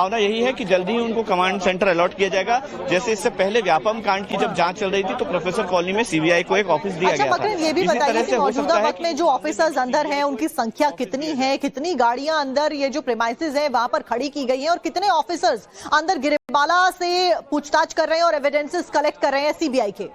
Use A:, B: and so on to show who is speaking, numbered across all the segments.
A: संभावना यही है कि जल्दी ही उनको कमांड सेंटर अलॉट किया जाएगा। जैसे इससे पहले व्यापम कांड की जब जांच चल रही थी तो प्रोफेसर कॉलोनी में सीबीआई को एक ऑफिस दिया गया था।
B: ये भी बताइए कि मौजूदा वक्त में जो ऑफिसर्स अंदर हैं उनकी संख्या कितनी है, कितनी गाड़ियां अंदर ये जो प्रेमाइसेस है वहां पर खड़ी की गई है और कितने ऑफिसर्स अंदर गिरिबाला से पूछताछ कर रहे हैं और एविडेंसेस कलेक्ट कर रहे हैं सीबीआई के?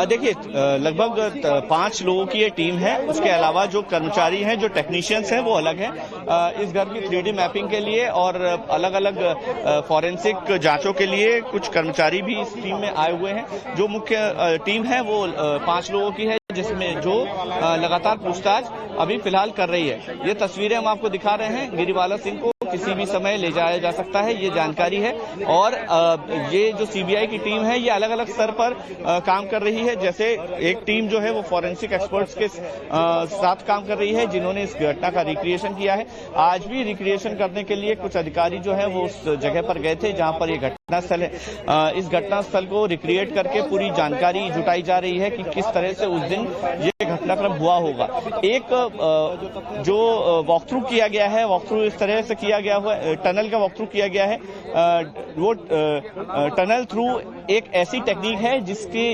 A: देखिए, लगभग 5 लोगों की ये टीम है। उसके अलावा जो कर्मचारी हैं, जो टेक्नीशियंस हैं, वो अलग हैं। इस घर की 3D मैपिंग के लिए और अलग अलग फॉरेंसिक जांचों के लिए कुछ कर्मचारी भी इस टीम में आए हुए हैं। जो मुख्य टीम है वो 5 लोगों की है, जिसमें जो लगातार पूछताछ अभी फिलहाल कर रही है। ये तस्वीरें हम आपको दिखा रहे हैं। गिरिबाला सिंह को किसी भी समय ले जाया जा सकता है, ये जानकारी है। और ये जो सीबीआई की टीम है ये अलग अलग स्तर पर काम कर रही है। जैसे एक टीम जो है वो फॉरेंसिक एक्सपर्ट्स के साथ काम कर रही है, जिन्होंने इस घटना का रिक्रिएशन किया है। आज भी रिक्रिएशन करने के लिए कुछ अधिकारी जो है वो उस जगह पर गए थे जहां पर ये घटना स्थल है। इस घटना स्थल को रिक्रिएट करके पूरी जानकारी जुटाई जा रही है कि किस तरह से उस दिन ये घटनाक्रम हुआ होगा। एक जो वॉक थ्रू किया गया है, वॉक थ्रू इस तरह से किया गया हुआ, टनल का वॉक थ्रू किया गया है। वो टनल थ्रू एक ऐसी टेक्निक है जिसके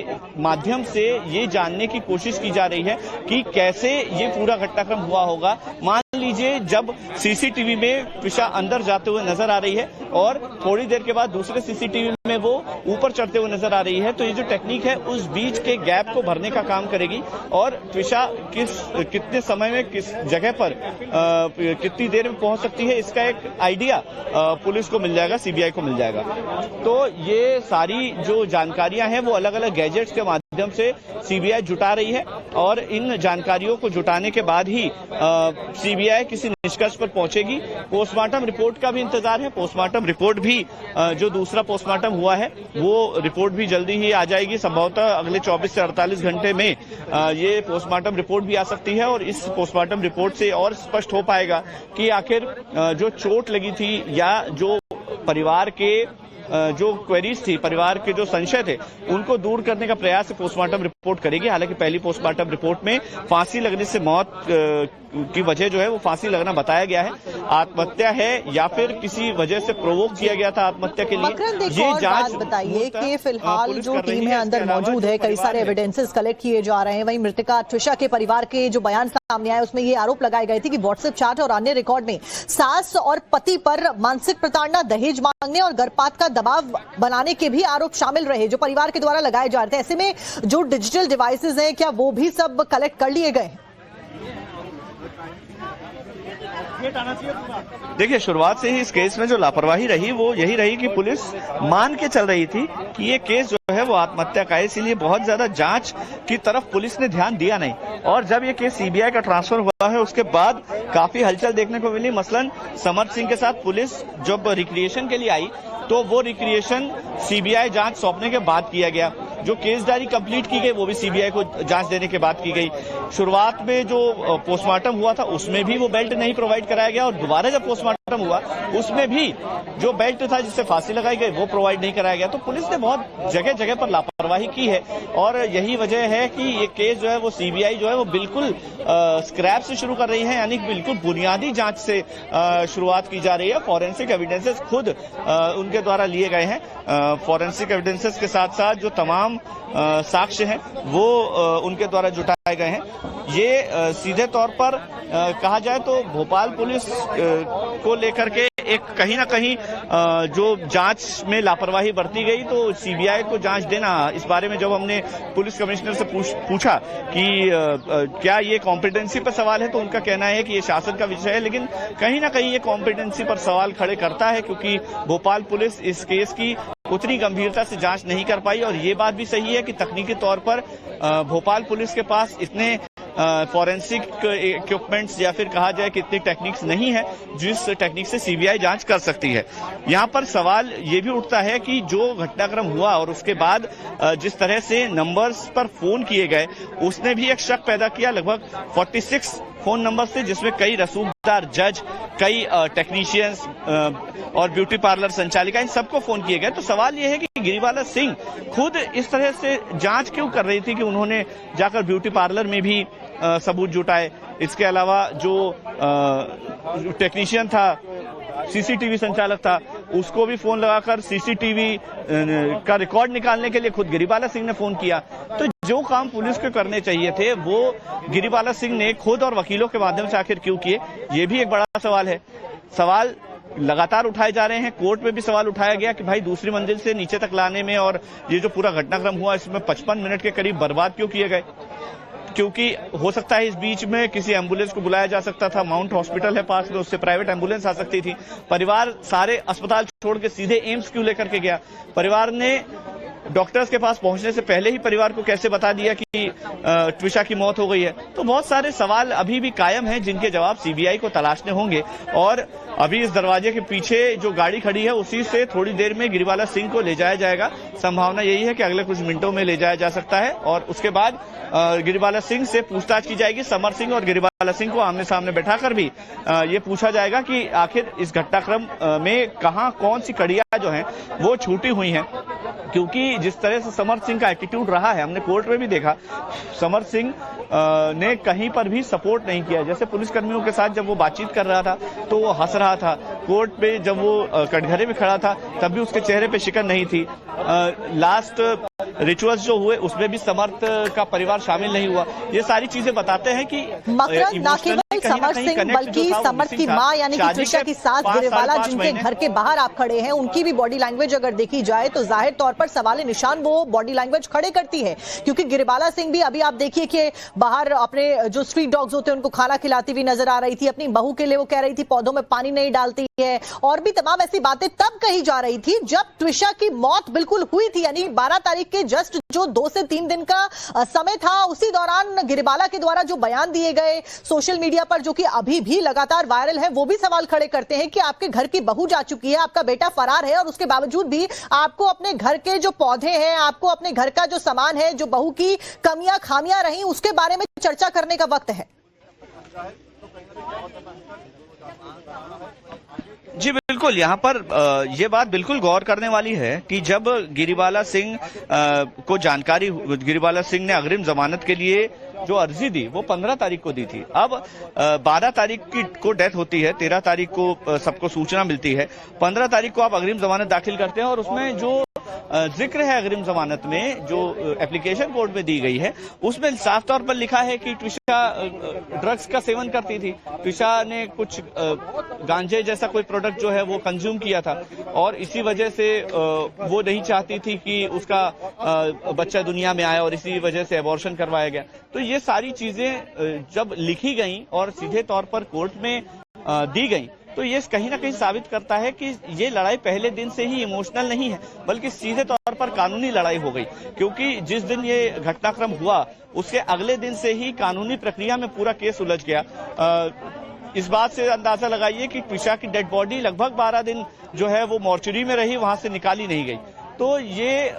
A: माध्यम से ये जानने की कोशिश की जा रही है कि कैसे ये पूरा घटनाक्रम हुआ होगा। मान लीजिए जब सीसीटीवी में त्विषा अंदर जाते हुए नजर आ रही है और थोड़ी देर के बाद दूसरे सीसीटीवी में वो ऊपर चढ़ते हुए नजर आ रही है, तो ये जो टेक्निक है उस बीच के गैप को भरने का काम करेगी और त्विषा कितने समय में किस जगह पर कितनी देर में पहुंच सकती है, इसका एक आइडिया पुलिस को मिल जाएगा, सीबीआई को मिल जाएगा। तो ये सारी जो जानकारियां हैं वो अलग अलग गैजेट्स के माध्यम से सीबीआई जुटा रही है और इन जानकारियों को जुटाने के बाद ही सीबीआई किसी निष्कर्ष पर पहुंचेगी। पोस्टमार्टम रिपोर्ट का भी इंतजार है। पोस्टमार्टम रिपोर्ट भी जो दूसरा पोस्टमार्टम हुआ है वो रिपोर्ट भी जल्दी ही आ जाएगी। संभवतः अगले 24 से 48 घंटे में ये पोस्टमार्टम रिपोर्ट भी आ सकती है और इस पोस्टमार्टम रिपोर्ट से और स्पष्ट हो पाएगा कि आखिर जो चोट लगी थी या जो परिवार के जो क्वेरीज थी, परिवार के जो संशय थे, उनको दूर करने का प्रयास पोस्टमार्टम रिपोर्ट करेगी। हालांकि पहली पोस्टमार्टम रिपोर्ट में फांसी लगने से मौत की वजह जो है वो फांसी लगना बताया गया है। आत्महत्या है या फिर किसी वजह से प्रोवोक किया गया था आत्महत्या के लिए, ये जांच
B: बताइए कि फिलहाल जो टीम है अंदर मौजूद है, कई सारे एविडेंसेस कलेक्ट किए जा रहे हैं। वहीं मृतका त्विषा के परिवार के जो बयान सामने आए उसमें ये आरोप लगाए गए थे कि व्हाट्सएप चैट और अन्य रिकॉर्ड में सास और पति पर मानसिक प्रताड़ना, दहेज मांगने और गर्भपात का दबाव बनाने के भी आरोप शामिल रहे जो परिवार के द्वारा लगाए जा रहे थे। ऐसे में जो डिजिटल डिवाइसेस हैं क्या वो भी सब कलेक्ट कर लिए गए?
A: देखिए, शुरुआत से ही इस केस में जो लापरवाही रही वो यही रही कि पुलिस मान के चल रही थी कि ये केस जो है वो आत्महत्या का है, इसीलिए बहुत ज्यादा जांच की तरफ पुलिस ने ध्यान दिया नहीं। और जब ये केस सीबीआई का ट्रांसफर हुआ है उसके बाद काफी हलचल देखने को मिली। मसलन समर्थ सिंह के साथ पुलिस जब रिक्रिएशन के लिए आई तो वो रिक्रिएशन सीबीआई जांच सौंपने के बाद किया गया। जो केस डायरी कंप्लीट की गई वो भी सीबीआई को जांच देने के बाद की गई। शुरुआत में जो पोस्टमार्टम हुआ था उसमें भी वो बेल्ट नहीं प्रोवाइड कराया गया और दोबारा जब पोस्टमार्टम हुआ उसमें भी जो बेल्ट था जिससे फांसी लगाई गई वो प्रोवाइड नहीं कराया गया। तो पुलिस ने बहुत जगह जगह पर लापरवाही की है और यही वजह है कि ये केस जो है वो सीबीआई जो है वो बिल्कुल स्क्रैप से शुरू कर रही है, यानी बिल्कुल बुनियादी जांच से शुरुआत की जा रही है। फॉरेंसिक एविडेंसेस खुद उनके द्वारा लिए गए हैं। फॉरेंसिक एविडेंसेस के साथ साथ जो तमाम साक्ष्य हैं वो उनके द्वारा जुटाए गए हैं। ये सीधे तौर पर कहा जाए तो भोपाल पुलिस को लेकर के एक कहीं ना कहीं जो जांच में लापरवाही बरती गई, तो सीबीआई को जांच देना, इस बारे में जब हमने पुलिस कमिश्नर से पूछा कि क्या ये कॉम्पिटेंसी पर सवाल है, तो उनका कहना है कि ये शासन का विषय है, लेकिन कहीं ना कहीं ये कॉम्पिटेंसी पर सवाल खड़े करता है क्योंकि भोपाल पुलिस इस केस की उतनी गंभीरता से जांच नहीं कर पाई। और ये बात भी सही है कि तकनीकी तौर पर भोपाल पुलिस के पास इतने फॉरेंसिक इक्विपमेंट्स या फिर कहा जाए कि इतनी टेक्निक्स नहीं है जिस टेक्निक से सीबीआई जांच कर सकती है। यहाँ पर सवाल ये भी उठता है कि जो घटनाक्रम हुआ और उसके बाद जिस तरह से नंबर्स पर फोन किए गए उसने भी एक शक पैदा किया। लगभग 46 फोन नंबर थे जिसमें कई रसूखदार जज, कई टेक्नीशियंस और ब्यूटी पार्लर संचालिका, इन सबको फोन किए गए। तो सवाल यह है कि गिरिबाला सिंह खुद इस तरह से जांच क्यों कर रही थी कि उन्होंने जाकर ब्यूटी पार्लर में भी सबूत जुटाए, इसके अलावा जो टेक्नीशियन था, सीसीटीवी संचालक था, उसको भी फोन लगाकर सीसीटीवी का रिकॉर्ड निकालने के लिए खुद गिरिबाला सिंह ने फोन किया। तो जो काम पुलिस को करने चाहिए थे वो गिरिबाला सिंह ने खुद और वकीलों के माध्यम से आखिर क्यों किए, ये भी एक बड़ा सवाल है। सवाल लगातार उठाए जा रहे हैं। कोर्ट में भी सवाल उठाया गया कि भाई दूसरी मंजिल से नीचे तक लाने में और ये जो पूरा घटनाक्रम हुआ इसमें 55 मिनट के करीब बर्बाद क्यों किए गए, क्योंकि हो सकता है इस बीच में किसी एम्बुलेंस को बुलाया जा सकता था। माउंट हॉस्पिटल है पास में, उससे प्राइवेट एम्बुलेंस आ सकती थी। परिवार सारे अस्पताल छोड़ के सीधे एम्स क्यों लेकर के गया? परिवार ने डॉक्टर्स के पास पहुंचने से पहले ही परिवार को कैसे बता दिया कि ट्विशा की मौत हो गई है? तो बहुत सारे सवाल अभी भी कायम हैं जिनके जवाब सीबीआई को तलाशने होंगे। और अभी इस दरवाजे के पीछे जो गाड़ी खड़ी है उसी से थोड़ी देर में गिरिबाला सिंह को ले जाया जाएगा। संभावना यही है कि अगले कुछ मिनटों में ले जाया जा सकता है और उसके बाद गिरिबाला सिंह से पूछताछ की जाएगी। समर सिंह और गिरिबाला सिंह को आमने सामने बैठाकर भी ये पूछा जाएगा कि आखिर इस घटनाक्रम में कहां कौन सी कड़ियां जो हैं वो छूटी हुई हैं, क्योंकि जिस तरह से समर सिंह का एटीट्यूड रहा है, हमने कोर्ट में भी देखा, समर सिंह ने कहीं पर भी सपोर्ट नहीं किया। जैसे पुलिसकर्मियों के साथ जब वो बातचीत कर रहा था तो वो हंस रहा था, कोर्ट पे जब वो कटघरे में खड़ा था तब भी उसके चेहरे पे शिकन नहीं थी। लास्ट रिचुअल्स जो हुए उसमें भी समर्थ का परिवार शामिल नहीं हुआ। ये सारी चीजें बताते हैं कि
B: मकरंद ना केवल समर सिंह बल्कि समर्थ की मां यानी कि ट्विशा की सास गिरिबाला जिनके घर के बाहर आप खड़े हैं, उनकी भी बॉडी लैंग्वेज अगर देखी जाए तो जाहिर तौर पर सवाल निशान वो बॉडी लैंग्वेज खड़े करती है। क्योंकि गिरिबाला सिंह भी अभी आप देखिए कि बाहर अपने जो स्ट्रीट डॉग्स होते हैं उनको खाना खिलाती हुई नजर आ रही थी। अपनी बहू के लिए वो कह रही थी पौधों में पानी नहीं डालती है, और भी तमाम ऐसी बातें तब कही जा रही थी जब ट्विशा की मौत बिल्कुल हुई थी, यानी 12 तारीख के जस्ट जो 2 से 3 दिन का समय था, उसी दौरान गिरिबाला के द्वारा जो बयान दिए गए सोशल मीडिया पर, जो कि अभी भी लगातार वायरल है, वो भी सवाल खड़े करते हैं कि आपके घर की बहू जा चुकी है, आपका बेटा फरार है और उसके बावजूद भी आपको अपने घर के जो पौधे हैं, आपको अपने घर का जो सामान है, जो बहू की कमियां खामियां रही, उसके बारे में चर्चा करने का वक्त है।
A: जी बिल्कुल, यहाँ पर ये बात बिल्कुल गौर करने वाली है कि जब गिरिबाला सिंह को जानकारी, गिरिबाला सिंह ने अग्रिम जमानत के लिए जो अर्जी दी वो 15 तारीख को दी थी। अब 12 तारीख को डेथ होती है, 13 तारीख को सबको सूचना मिलती है, 15 तारीख को आप अग्रिम जमानत दाखिल करते हैं और उसमें जो जिक्र है अग्रिम जमानत में, जो एप्लीकेशन कोर्ट में दी गई है, उसमें साफ तौर पर लिखा है कि ट्विशा ड्रग्स का सेवन करती थी। ट्विशा ने कुछ गांजे जैसा कोई प्रोडक्ट जो है वो कंज्यूम किया था और इसी वजह से वो नहीं चाहती थी कि उसका बच्चा दुनिया में आए और इसी वजह से अबॉर्शन करवाया गया। तो ये सारी चीजें जब लिखी गई और सीधे तौर पर कोर्ट में दी गई तो ये कहीं ना कहीं साबित करता है कि ये लड़ाई पहले दिन से ही इमोशनल नहीं है, बल्कि सीधे तौर पर कानूनी लड़ाई हो गई। क्योंकि जिस दिन ये घटनाक्रम हुआ उसके अगले दिन से ही कानूनी प्रक्रिया में पूरा केस उलझ गया। इस बात से अंदाजा लगाइए कि ट्विशा की डेड बॉडी लगभग 12 दिन जो है वो मॉर्चरी में रही, वहां से निकाली नहीं गई। तो ये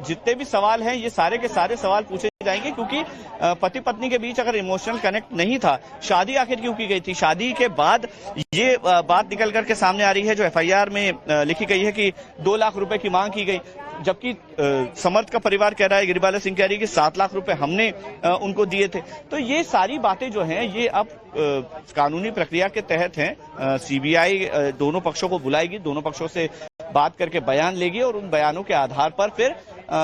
A: जितने भी सवाल हैं ये सारे के सारे सवाल पूछे जाएंगे, क्योंकि पति पत्नी के बीच अगर इमोशनल कनेक्ट नहीं था, शादी आखिर क्यों की गई थी? शादी के बाद ये बात निकल करके सामने आ रही है जो एफआईआर में लिखी गई है कि 2 लाख रुपए की मांग की गई, जबकि समर्थ का परिवार कह रहा है, गिरिबाला सिंह कह रही है कि 7 लाख रुपए हमने उनको दिए थे। तो ये सारी बातें जो हैं ये अब कानूनी प्रक्रिया के तहत हैं। सीबीआई दोनों पक्षों को बुलाएगी, दोनों पक्षों से बात करके बयान लेगी और उन बयानों के आधार पर फिर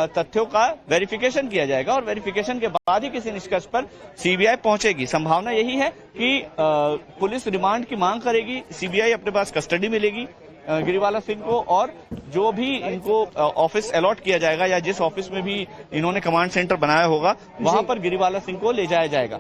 A: तथ्यों का वेरिफिकेशन किया जाएगा और वेरिफिकेशन के बाद ही किसी निष्कर्ष पर सीबीआई पहुंचेगी। संभावना यही है कि पुलिस रिमांड की मांग करेगी, सीबीआई अपने पास कस्टडी में लेगी गिरिबाला सिंह को, और जो भी इनको ऑफिस अलॉट किया जाएगा या जिस ऑफिस में भी इन्होंने कमांड सेंटर बनाया होगा वहां पर गिरिबाला सिंह को ले जाया जाएगा।